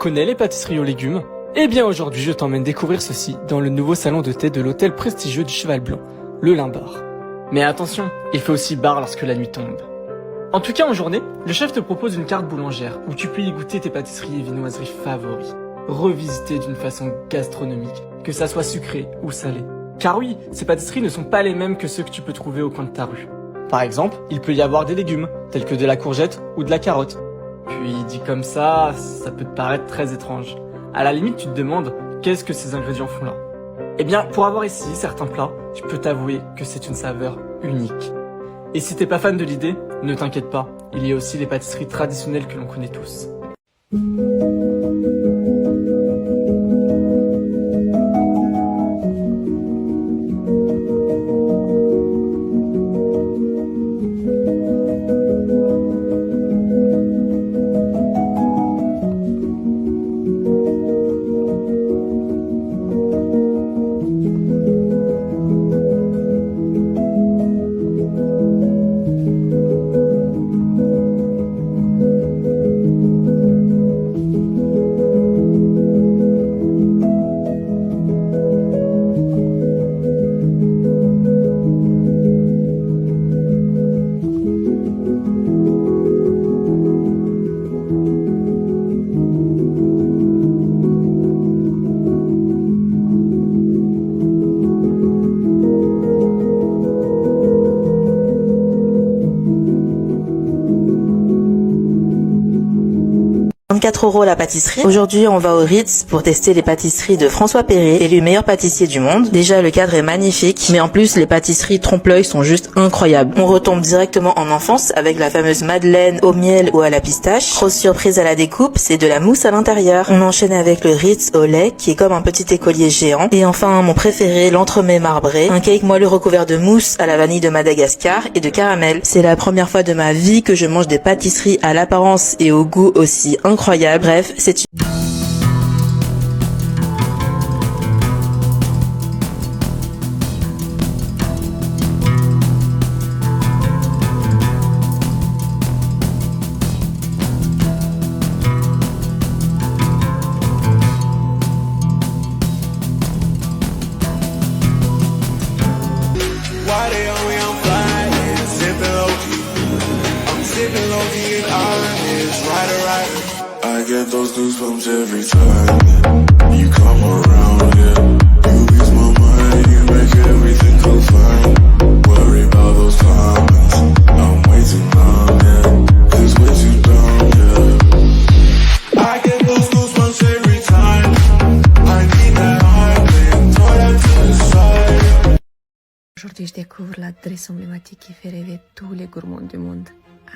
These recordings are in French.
connais les pâtisseries aux légumes? Eh bien aujourd'hui je t'emmène découvrir ceci dans le nouveau salon de thé de l'hôtel prestigieux du Cheval Blanc, le Limbar. Mais attention, il fait aussi bar lorsque la nuit tombe. En tout cas en journée, le chef te propose une carte boulangère où tu peux y goûter tes pâtisseries et viennoiseries favoris, revisitées d'une façon gastronomique, que ça soit sucré ou salé. Car oui, ces pâtisseries ne sont pas les mêmes que ceux que tu peux trouver au coin de ta rue. Par exemple, il peut y avoir des légumes, tels que de la courgette ou de la carotte. Puis dit comme ça peut te paraître très étrange. À la limite, tu te demandes, qu'est-ce que ces ingrédients font là? Eh bien, pour avoir essayé certains plats, je peux t'avouer que c'est une saveur unique. Et si t'es pas fan de l'idée, ne t'inquiète pas, il y a aussi les pâtisseries traditionnelles que l'on connaît tous. €24 la pâtisserie. Aujourd'hui, on va au Ritz pour tester les pâtisseries de François Perret, élu meilleur pâtissier du monde. Déjà, le cadre est magnifique, mais en plus, les pâtisseries trompe-l'œil sont juste incroyables. On retombe directement en enfance avec la fameuse madeleine au miel ou à la pistache. Grosse surprise à la découpe, c'est de la mousse à l'intérieur. On enchaîne avec le Ritz au lait, qui est comme un petit écolier géant. Et enfin, mon préféré, l'entremets marbré, un cake moelleux recouvert de mousse à la vanille de Madagascar et de caramel. C'est la première fois de ma vie que je mange des pâtisseries à l'apparence et au goût aussi incroyable. Bref, c'est get those goosebumps every time you come around, yeah. You ease my mind, you make everything go fine. Worry about those comments, I'm way too numb, yeah. Cause way too dumb, yeah. I get those goosebumps every time I need that heart, then throw that to the side. Aujourd'hui, je découvre l'adresse emblématique qui fait rêver tous les gourmands du monde,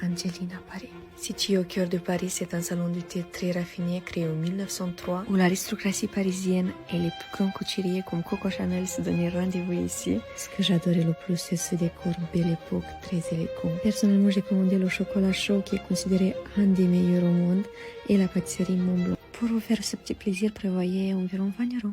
Angelina Paris. Situé au cœur de Paris, c'est un salon du thé très raffiné créé en 1903 où l'aristocratie parisienne et les plus grands couturiers comme Coco Chanel se donnaient rendez-vous ici. Ce que j'adorais le plus, c'est ce décor belle époque, très élégant. Personnellement, j'ai commandé le chocolat chaud qui est considéré un des meilleurs au monde et la pâtisserie Mont Blanc. Pour vous faire ce petit plaisir, prévoyez environ 20 €.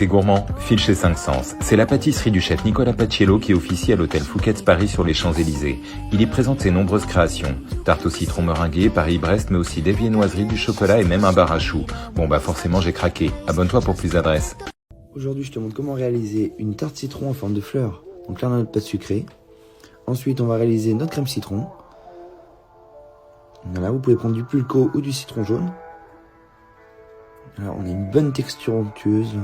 T'es gourmand? File chez 5 Sens. C'est la pâtisserie du chef Nicolas Paciello qui officie à l'hôtel Fouquet's Paris sur les Champs-Élysées. Il y présente ses nombreuses créations. Tarte au citron meringuée, Paris-Brest, mais aussi des viennoiseries, du chocolat et même un bar à choux. Bon bah forcément j'ai craqué. Abonne-toi pour plus d'adresses. Aujourd'hui, je te montre comment réaliser une tarte citron en forme de fleur. Donc là, on a notre pâte sucrée. Ensuite, on va réaliser notre crème citron. Voilà, vous pouvez prendre du pulco ou du citron jaune. Là, on a une bonne texture onctueuse.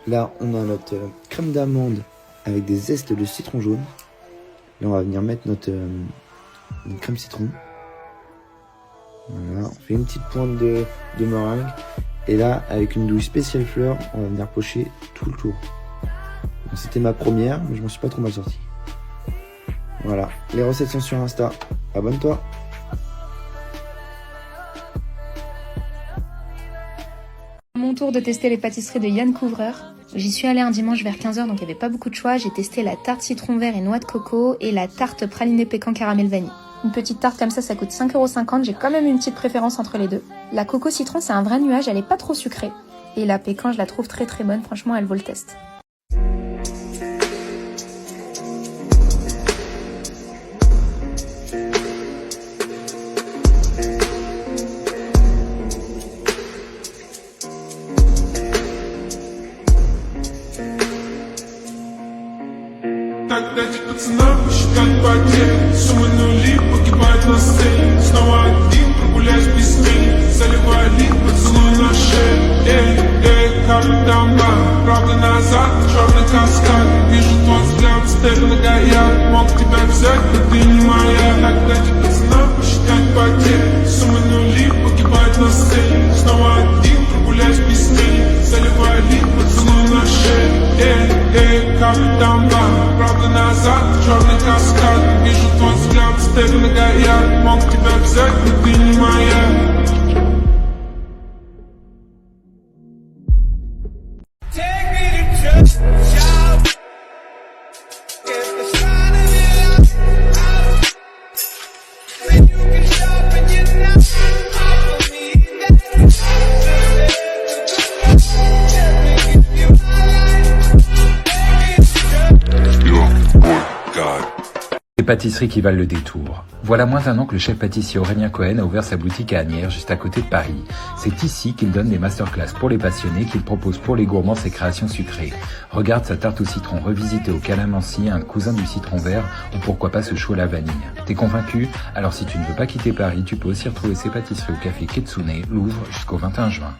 Là, on a notre crème d'amande avec des zestes de citron jaune. Là, on va venir mettre notre crème citron. Voilà, on fait une petite pointe de meringue. Et là, avec une douille spéciale fleur, on va venir pocher tout le tour. C'était ma première, mais je m'en suis pas trop mal sorti. Voilà, les recettes sont sur Insta. Abonne-toi. Mon tour de tester les pâtisseries de Yann Couvreur. J'y suis allée un dimanche vers 15h, donc il n'y avait pas beaucoup de choix. J'ai testé la tarte citron vert et noix de coco et la tarte pralinée pécan caramel vanille. Une petite tarte comme ça coûte 5,50 €. J'ai quand même une petite préférence entre les deux. La coco citron, c'est un vrai nuage, elle est pas trop sucrée. Et la pécan, je la trouve très très bonne, franchement, elle vaut le test. Так дайте пацанам посчитать потери. Суммы нули погибает на сцене. Снова один, прогуляюсь без тени. Заливай лик, поцелуй на шею. Эй, капитан Бар. Правда назад, черный каскад. Вижу твой взгляд, степь нагоят. Мог тебя взять, но ты не моя. Так дайте пацанам посчитать потери. Суммы нули погибает на сцене. Снова один, прогуляюсь без тени. Заливай лик, поцелуй на шею. Эй, капитан Бар. Правда назад, черный каскад. Вижу твой взгляд, степь нагоят. Мог тебя взять, но ты не моя. Les pâtisseries qui valent le détour. Voilà moins d'un an que le chef pâtissier Aurélien Cohen a ouvert sa boutique à Asnières, juste à côté de Paris. C'est ici qu'il donne des masterclass pour les passionnés, qu'il propose pour les gourmands ses créations sucrées. Regarde sa tarte au citron revisitée au calamansi, un cousin du citron vert, ou pourquoi pas ce chou à la vanille. T'es convaincu? Alors si tu ne veux pas quitter Paris, tu peux aussi retrouver ses pâtisseries au café Ketsune, Louvre, jusqu'au 21 juin.